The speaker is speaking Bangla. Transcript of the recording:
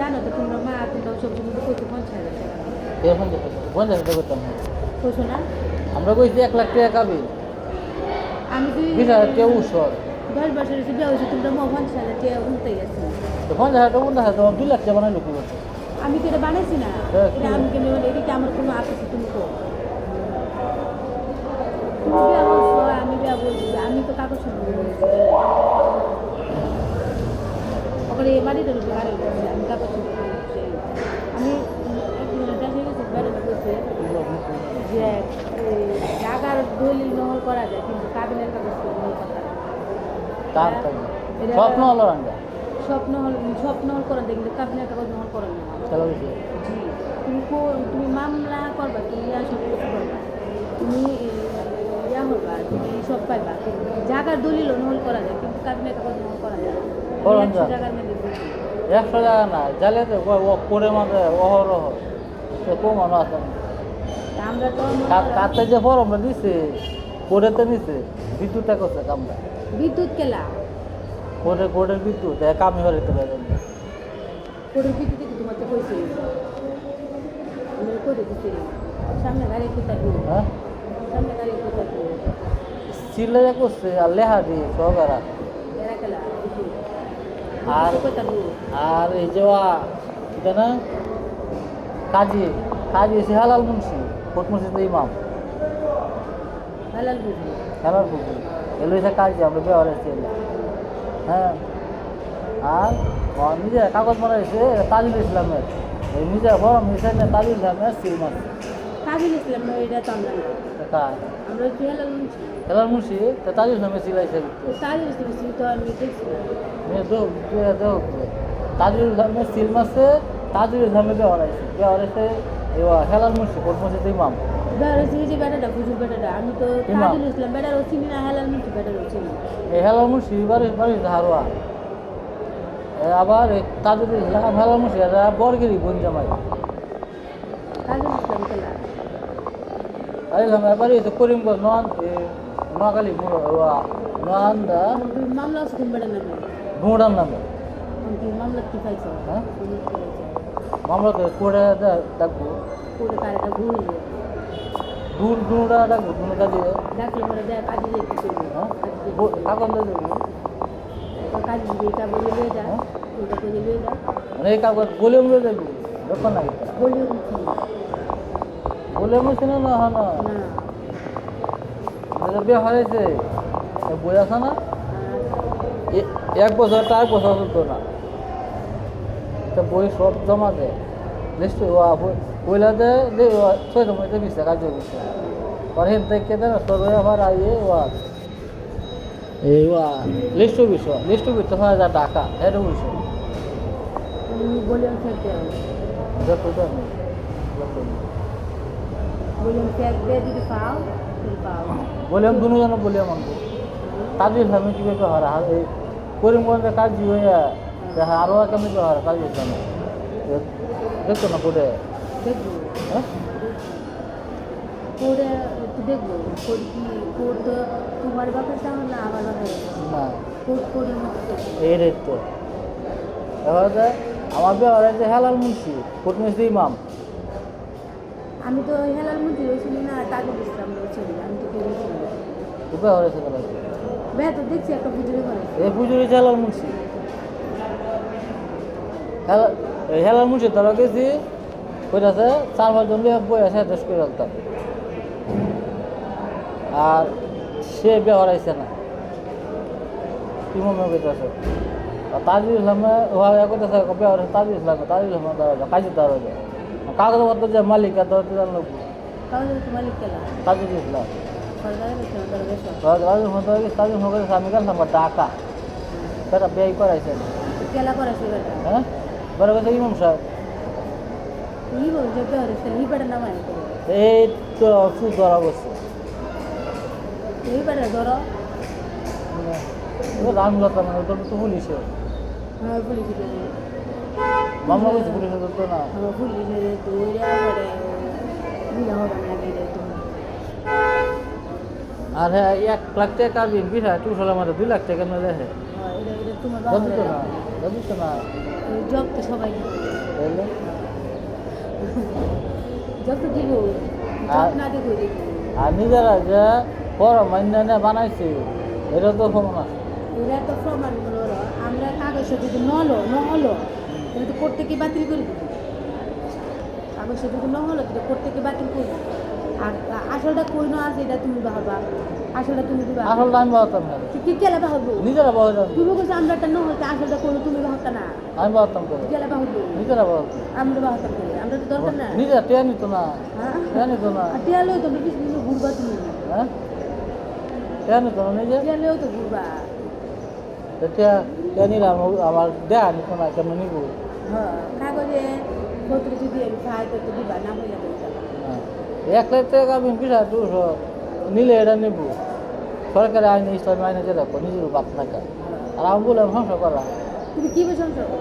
জানো তো তোমরা মা তোমরা সবজি মধ্যে কইতে 50,000 টাকা এখন যেতে 50,000 করতাম না কইছো না আমরা কইছি 1 লাখ টাকা কাবি আমি তুই 20,000 টাকা উসর 10 বছর এসে বিয়ে হয়েছে তোমরা মো 50,000 টাকা উঠতে গেছে তো 50,000 টাকা উঠতে হয় তো 2 লাখ টাকা বানাইলো কি করছে আমি তো এটা বানাইছি না হ্যাঁ, এটা আমি কেন এটা কি আমার কোনো আপত্তি তুমি কো আমি বিয়া বলছি আমি তো কাগজ ওখানে এই বাড়িটার উপরে গাড়ি বলছি আমি কাগজ আমি দেখে গেছি বেড়াতে বলছে যে জায়গার দলিল নহল করা যায় কিন্তু কাবিনের কাগজ নহল করা যায় তার স্বপ্ন হলো রান্না স্বপ্ন হল করা যায় কিন্তু কাবিনের কাগজ নহল করা না চলো বেশি জি তুমি মামলা করবা তুমি সব কিছু করবা তুমি ইয়া হবা তুমি সব পাইবা জায়গার দলিল নহল করা যায় কিন্তু কাবিনের কাগজ নহল করা যায় করুন যা। 100 টাকার মধ্যে 100 টাকা না জালে তো ও করে মাঝে অহরহ তো কমানো আছে আমরা তো কাতে যে ফর্মটা দিছে কোডেতে নিছে বিদ্যুৎটা করছে কামটা বিদ্যুৎ কেলা কোডের বিদ্যুৎ কামই হরে তো করে বিদ্যুৎ কি তোমাকে কইছে আমি করে দিছি সামনে গাড়ি কোথায় গো হ্যাঁ সামনে গাড়ি কোথায় গো চিল্লা করছে আর লেহা দিয়ে সহকারা এরা কেলা আর কোথায় গো আর এই যে এটা না কাজী এসে হালাল মুন্সি কোট মসজিদের ইমাম হালাল বুঝি খেলার পুকুর এলো এসে কাজী আমরা ব্যবহার এসেছি হ্যাঁ আর নিজে কাগজ বানাইছে তাজুল ইসলামের এই নিজে বড় মিশাই না তাজুল ইসলামের সিল মাছ কাবিল ইসলাম না এটা তো আমরা না আমরা কি হালাল বুঝি খেলার মুন্সি তো তাজুল ইসলামের সিলাইছে তাজ ইসলাম তো আমি দেখছি না তাজুল ইসলামের সিল মাছে তাজুল ইসলামের ব্যবহার এসে হেলাল মুন্সি কোট মসজিদের ইমাম ধরো যে বেটাটা বুঝুর বেটাটা আমি তো তাজুল ইসলাম বেটারও চিনি না হালাল মুখি বেটারও চিনি এই হেলাল মুন্সি বাড়ি ধারোয়া আবার তাজুল ইসলাম হেলাল মুন্সি বরগিরি গঞ্জামাই তাজুল ইসলাম কেলা বাড়ি হচ্ছে করিমগঞ্জ নোয়াখালী নোয়ান্দা তুমি মামলা আছে কোন বেটার নামে ঘুমড়ার নামে তুমি মামলা কি পাইছো হ্যাঁ মামলা করে ডাকবো কোন কারেটা ঘুরে দুটা ডাকবো দুটা দিয়ে ডাকলে পরে দেখ কাজে যেতে চলবে হ্যাঁ কাগজ দিয়ে দেবো কাজে যেটা বলে লিয়ে যা ওটা করে লিয়ে যা মানে এই কাগজ বলে দিয়ে দেবো ব্যাপার না বলি বলে বলছি না না না বিয়ে হয়েছে বই আছে না 1 বছর 4 বছর চলতো না তা বই সব জমা দেয় লিস্ট বইলা দেয় 6 জমাতে 20 টাকা কাজ করছে পরে হেন থেকে দেয় না তোর আবার আইয়ে এই লিস্ট বিশ হয় টাকা এটা বুঝছো বলিয়াম ফেলতে হবে যত বলিয়াম ফেক দিয়ে যদি পাও পাও বলিয়াম দুজন বলিয়াম আনবো তাজুল ইসলামে কীভাবে হয় এই করিমগঞ্জের কাজী হইয়া আরও কেমনি হয় কাজী ইসলামে দেখতো না পড়ে দেখবো হ্যাঁ কোড একটু দেখবো কোড কি কোড তো তোমার বাপের চাও না আমার বাপের না কোড কোডের মতো এই রেট তো এবার আমার ব্যবহার যে হেলাল মুন্সি কোটমিস্ত্রি ইমাম আমি তো হেলাল মন্ত্রী হয়েছিল না তাজুল ইসলাম রয়েছিল আমি তো কেউ হয়েছিল তো ব্যবহার হয়েছে কেন ভাই তো দেখছি একটা পুজোরে করে এই পুজোর হেলাল মুন্সি হেলাল মুন্সি ধরা গেছি কইতাছে 4-5 জন বই আছে দেশ করে রাখতাম আর সে ব্যবহার আইছে না কি মনে কইতাছে তাজুল ইসলামে ওয়া কইতাছে ব্যবহার তাজুল ইসলামে কাজী ধরা যায় কাগজপত্র যে মালিক ধরতে জানলো তাহলে তোমার লিখলা তাজুল ইসলাম সরকারের বেতন দর বেশি তাজুল হবে আমি গেলাম ঢাকা সেটা ব্যয় করাইছে কেলা করে সেটা হ্যাঁ বড় কথা ইমাম সাহেব ই বল যে বের হইছে ই বেটা নামাই এই তো খুব ধরা বসছে এই বেটা ধরো রামলতা মানে তো পুলিশে হ্যাঁ পুলিশ মামলা করছে পুলিশে তো না আমার পুলিশে দৌড়া করে বিনা হবে না দিলে তুমি আর হ্যাঁ 1 লাখ টাকা কাটবি বিঘা টুসলা মারে 2 লাখ টাকা মেলে হ্যাঁ এটা তোমার জানি তো না জব তো সবাই তাহলে যত দিব আর- না দিব দিব আর নিজেরা যে বড় মান্য বানাইছে এটা তো প্রমাণ আছে। এরা তো প্রমাণ হলো আমরা কাগজে যদি নহলো তাহলে তো প্রত্যেকে বাতিল করে দিবি কাগজে যদি নহলো তাহলে প্রত্যেকে বাতিল করবি আর আসলটা কই না আছে এটা তুমি ভাববা আসলটা তুমি দিবা আসল আমি বাহতাম না, কি গেলে ভাববো নিজেরা বাহতাম, তুমি বলছো আমরা একটা নহল আসলটা করলো তুমি ভাবতা না আমি বাহতাম করে, গেলে ভাববো নিজেরা বাহতাম, আমরা ভাবতাম করে আমরা তো দরকার না নিজেরা টেয়া নিত না, হ্যাঁ টেয়া নিত না, আর টিয়ালেও তো আমরা কিছু কিছু ঘুরবা তুমি হ্যাঁ টেয়া নিত না নিজে, টিয়ালেও তো ঘুরবা টেয়া টেয়া নিলাম আমার দেয়া নিত না, কেমন নিব? হ্যাঁ কাগজে পত্র যদি আমি খাই তো দিবা না হইলে বলতে হ্যাঁ, 1 লাখ টাকা আমি পিঠা 200 নিলে এটা নেব, সরকারি আইনে ইসলামী আইনে যেটা নিজের বাপ থাকা, আর আমি বললাম সংসার করা। তুমি কি বলছো